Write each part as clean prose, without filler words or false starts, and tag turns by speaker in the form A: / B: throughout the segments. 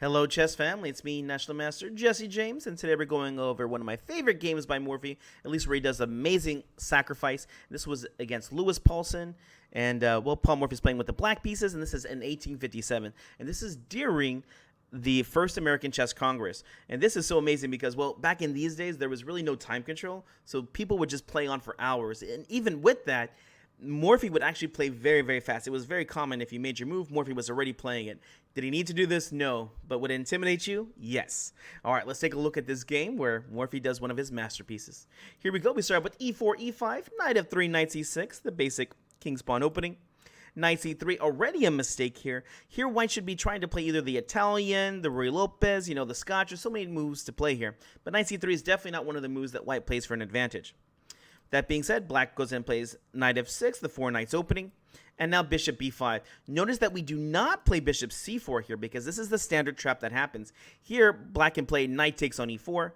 A: Hello, chess family. It's me, National Master Jesse James, and today we're going over one of my favorite games by Morphy, at least where he does amazing sacrifice. This was against Louis Paulsen, and Paul Morphy's playing with the black pieces, and this is in 1857, and this is during the First American Chess Congress. And this is so amazing because, well, back in these days, there was really no time control, so people would just play on for hours, and even with that, Morphy would actually play very, very fast. It was very common if you made your move, Morphy was already playing it. Did he need to do this? No. But would it intimidate you? Yes. All right, let's take a look at this game where Morphy does one of his masterpieces. Here we go. We start with e4, e5, knight f3, knight c6, the basic king's pawn opening. Knight c3, already a mistake here. Here, white should be trying to play either the Italian, the Ruy Lopez, the Scotch. There's so many moves to play here. But knight c3 is definitely not one of the moves that white plays for an advantage. That being said, black goes in and plays knight f6, the four knights opening, and now bishop b5. Notice that we do not play bishop c4 here because this is the standard trap that happens. Here, black can play knight takes on e4,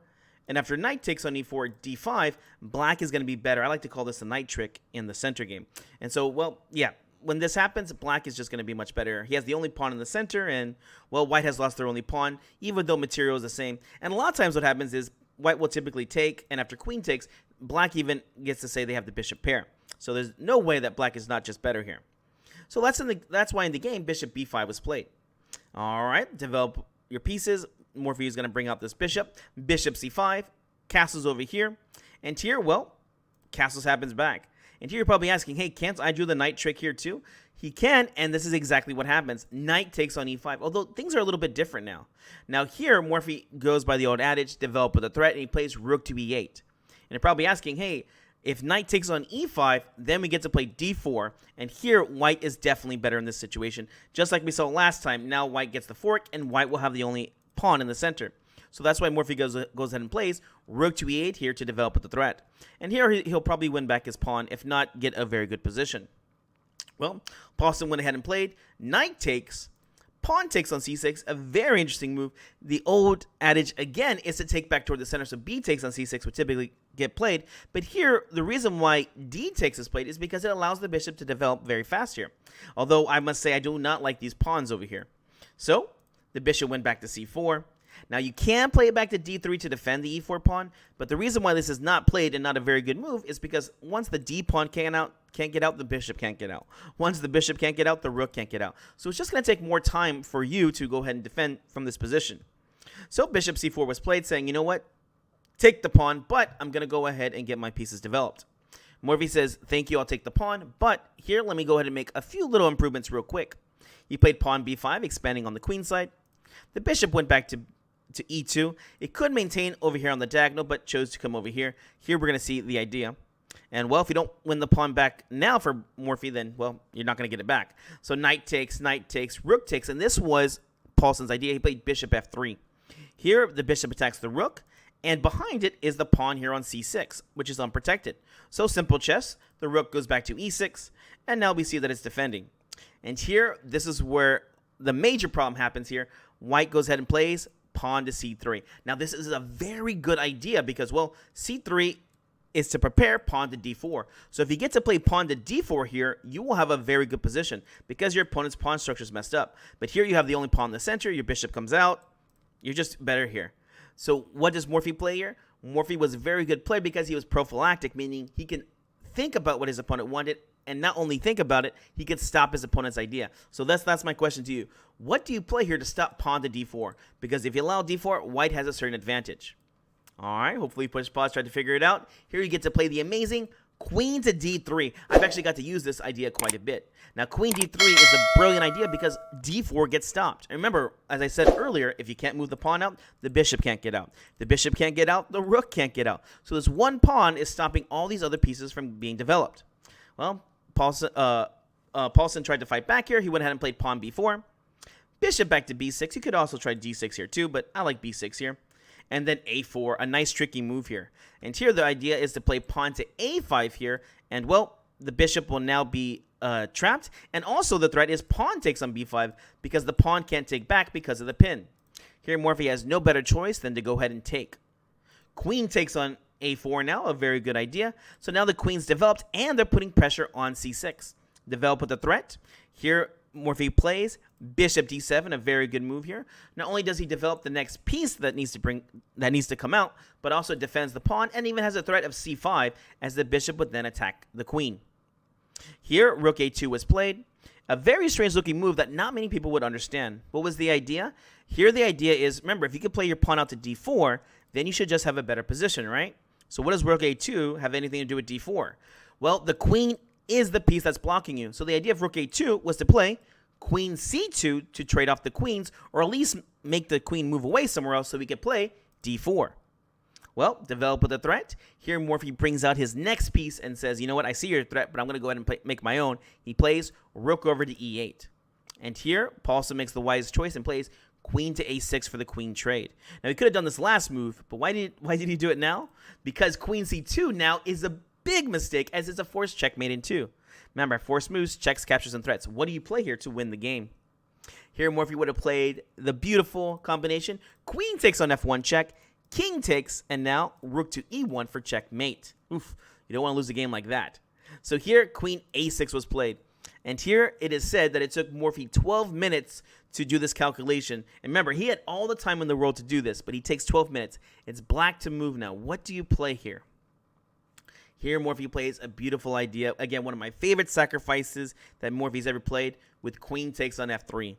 A: and after knight takes on e4, d5, black is going to be better. I like to call this a knight trick in the center game. And so, well, yeah, when this happens, black is just going to be much better. He has the only pawn in the center, and, well, white has lost their only pawn, even though material is the same. And a lot of times what happens is white will typically take, and after queen takes, black even gets to say they have the bishop pair. So there's no way that black is not just better here. So that's why in the game, bishop b5 was played. All right, develop your pieces. Morphy is going to bring out this bishop. Bishop c5, castles over here. And here, well, castles happens back. And here you're probably asking, hey, can't I do the knight trick here too? He can, and this is exactly what happens. Knight takes on e5, although things are a little bit different now. Now here, Morphy goes by the old adage, develop with a threat, and he plays rook to e8. And you're probably asking, hey, if knight takes on e5, then we get to play d4. And here, white is definitely better in this situation. Just like we saw last time, now white gets the fork, and white will have the only pawn in the center. So that's why Morphy goes ahead and plays rook to e8 here to develop with the threat. And here, he'll probably win back his pawn, if not get a very good position. Well, Paulsen went ahead and played knight takes, pawn takes on c6, a very interesting move. The old adage, again, is to take back toward the center, so b takes on c6 would typically get played. But here, the reason why d takes is played is because it allows the bishop to develop very fast here. Although, I must say, I do not like these pawns over here. So, the bishop went back to c4. Now, you can play it back to d3 to defend the e4 pawn, but the reason why this is not played and not a very good move is because once the d pawn can't get out, the bishop can't get out. Once the bishop can't get out, the rook can't get out. So it's just going to take more time for you to go ahead and defend from this position. So bishop c4 was played, saying, you know what? Take the pawn, but I'm going to go ahead and get my pieces developed. Morphy says, thank you, I'll take the pawn, but here, let me go ahead and make a few little improvements real quick. He played pawn b5, expanding on the queen side. The bishop went back to e2. It could maintain over here on the diagonal, but chose to come over here. Here we're going to see the idea. And, well, if you don't win the pawn back now for Morphy, then, well, you're not going to get it back. So knight takes, rook takes, and this was Paulsen's idea. He played bishop f3. Here, the bishop attacks the rook, and behind it is the pawn here on c6, which is unprotected. So simple chess. The rook goes back to e6, and now we see that it's defending. And here, this is where the major problem happens here. White goes ahead and plays pawn to c3. Now, this is a very good idea because, well, c3 is to prepare pawn to d4. So if you get to play pawn to d4 here, you will have a very good position because your opponent's pawn structure is messed up. But here you have the only pawn in the center. Your bishop comes out. You're just better here. So what does Morphy play here? Morphy was a very good player because he was prophylactic, meaning he can think about what his opponent wanted, and not only think about it, he could stop his opponent's idea. So that's my question to you. What do you play here to stop pawn to d4? Because if you allow d4, white has a certain advantage. All right, hopefully you push pause, try to figure it out. Here you get to play the amazing queen to d3. I've actually got to use this idea quite a bit. Now, queen d3 is a brilliant idea because d4 gets stopped. And remember, as I said earlier, if you can't move the pawn out, the bishop can't get out. The bishop can't get out, the rook can't get out. So this one pawn is stopping all these other pieces from being developed. Well, Paulsen tried to fight back here. He went ahead and played pawn b4. Bishop back to b6. You could also try d6 here too, but I like b6 here. And then a4, a nice tricky move here. And here the idea is to play pawn to a5 here. And, well, the bishop will now be trapped. And also the threat is pawn takes on b5 because the pawn can't take back because of the pin. Here Morphy has no better choice than to go ahead and take. Queen takes on a4 now, a very good idea. So now the queen's developed and they're putting pressure on c6. Develop with the threat. Here Morphy plays bishop d7, a very good move here. Not only does he develop the next piece that needs to come out, but also defends the pawn and even has a threat of c5 as the bishop would then attack the queen. Here, rook a2 was played. A very strange looking move that not many people would understand. What was the idea? Here the idea is, remember, if you could play your pawn out to d4, then you should just have a better position, right? So what does rook a2 have anything to do with d4? Well, the queen is the piece that's blocking you. So the idea of rook a2 was to play queen c2 to trade off the queens, or at least make the queen move away somewhere else so we could play d4. Well, develop with a threat. Here Morphy brings out his next piece and says, you know what, I see your threat, but I'm going to go ahead and make my own. He plays rook over to e8. And here, Paulson makes the wise choice and plays queen to a6 for the queen trade. Now, he could have done this last move, but why did he do it now? Because queen c2 now is a big mistake, as it's a forced checkmate in 2. Remember, forced moves, checks, captures, and threats. What do you play here to win the game? Here, Morphy would have played the beautiful combination. Queen takes on f1 check. King takes, and now rook to e1 for checkmate. Oof, you don't want to lose a game like that. So here, queen a6 was played. And here, it is said that it took Morphy 12 minutes to do this calculation. And remember, he had all the time in the world to do this, but he takes 12 minutes. It's black to move now. What do you play here? Here, Morphy plays a beautiful idea. Again, one of my favorite sacrifices that Morphy's ever played, with queen takes on f3.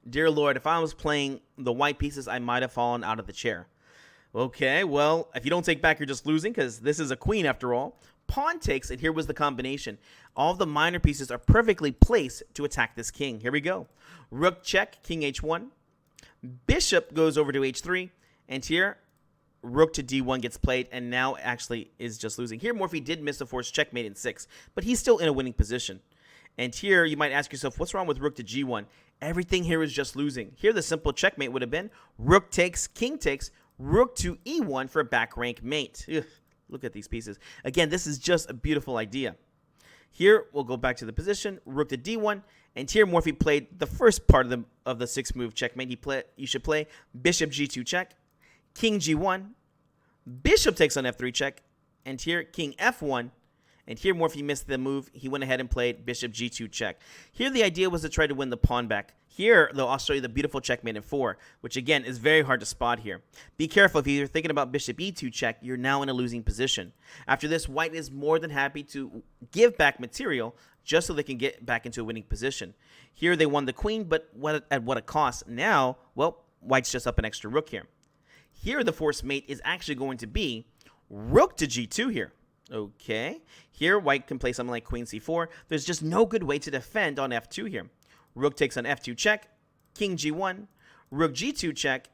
A: Dear Lord, if I was playing the white pieces, I might have fallen out of the chair. Okay, well, if you don't take back, you're just losing, because this is a queen after all. Pawn takes, and here was the combination. All of the minor pieces are perfectly placed to attack this king. Here we go. Rook check, king h1. Bishop goes over to h3. And here, rook to d1 gets played, and now actually is just losing. Here, Morphy did miss a forced checkmate in 6, but he's still in a winning position. And here, you might ask yourself, what's wrong with rook to g1? Everything here is just losing. Here, the simple checkmate would have been rook takes, king takes, rook to e1 for a back rank mate. Ugh, look at these pieces. Again, this is just a beautiful idea. Here, we'll go back to the position, rook to d1, and here Morphy played the first part of the 6-move checkmate. You should play bishop g2 check, king g1, bishop takes on f3 check, and here king f1. And here Morphy missed the move. He went ahead and played bishop g2 check. Here the idea was to try to win the pawn back. Here, though, I'll show you the beautiful checkmate in 4, which again is very hard to spot here. Be careful, if you're thinking about bishop e2 check, you're now in a losing position. After this, white is more than happy to give back material just so they can get back into a winning position. Here they won the queen, but at what a cost? Now, well, white's just up an extra rook here. Here the forced mate is actually going to be rook to g2 here. Okay, here white can play something like queen c4. There's just no good way to defend on f2 here. Rook takes on f2 check, king g1, rook g2 check,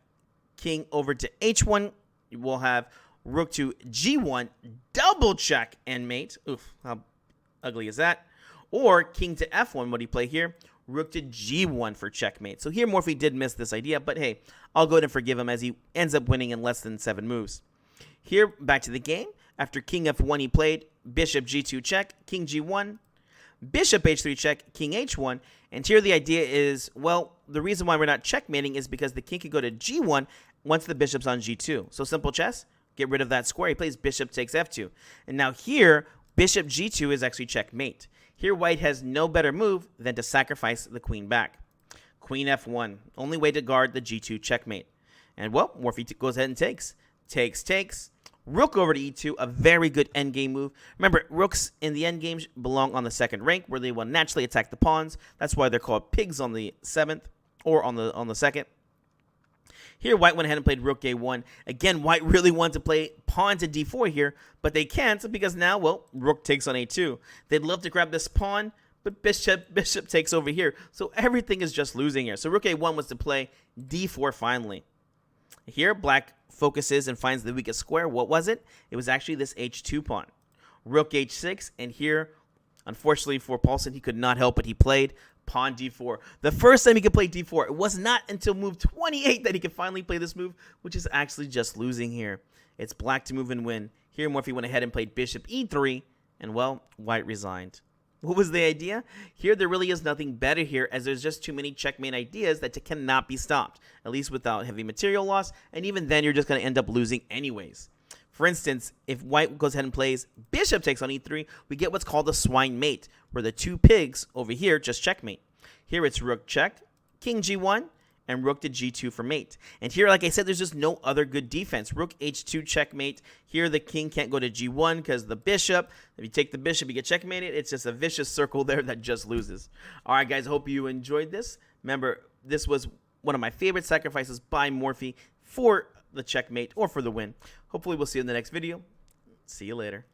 A: king over to h1. We'll have rook to g1, double check and mate. Oof, how ugly is that? Or king to f1, what do you play here? Rook to g1 for checkmate. So here Morphy did miss this idea, but hey, I'll go ahead and forgive him as he ends up winning in less than 7 moves. Here, back to the game. After king f1, he played bishop g2 check, king g1, bishop h3 check, king h1. And here the idea is, well, the reason why we're not checkmating is because the king could go to g1 once the bishop's on g2. So simple chess, get rid of that square. He plays bishop takes f2. And now here, bishop g2 is actually checkmate. Here white has no better move than to sacrifice the queen back. Queen f1, only way to guard the g2 checkmate. And well, Morphy goes ahead and takes. Takes. Rook over to e2, a very good endgame move. Remember, rooks in the endgame belong on the 2nd rank, where they will naturally attack the pawns. That's why they're called pigs on the 7th, or on the 2nd. Here, white went ahead and played rook a1. Again, white really wanted to play pawn to d4 here, but they can't because now, well, rook takes on a2. They'd love to grab this pawn, but bishop takes over here. So everything is just losing here. So rook a1 was to play d4 finally. Here, black focuses and finds the weakest square. What was it? It was actually this h2 pawn. Rook h6, and here, unfortunately for Paulson, he could not help it. He played pawn d4. The first time he could play d4, it was not until move 28 that he could finally play this move, which is actually just losing here. It's black to move and win. Here, Morphy went ahead and played bishop e3, and, well, white resigned. What was the idea? Here, there really is nothing better here, as there's just too many checkmate ideas that cannot be stopped, at least without heavy material loss, and even then, you're just going to end up losing anyways. For instance, if white goes ahead and plays bishop takes on e3, we get what's called a swine mate, where the 2 pigs over here just checkmate. Here it's rook check, king g1, and rook to g2 for mate. And here, like I said, there's just no other good defense. Rook h2 checkmate. Here the king can't go to g1 because the bishop. If you take the bishop, you get checkmated. It's just a vicious circle there that just loses. All right, guys, I hope you enjoyed this. Remember, this was one of my favorite sacrifices by Morphy for the checkmate or for the win. Hopefully, we'll see you in the next video. See you later.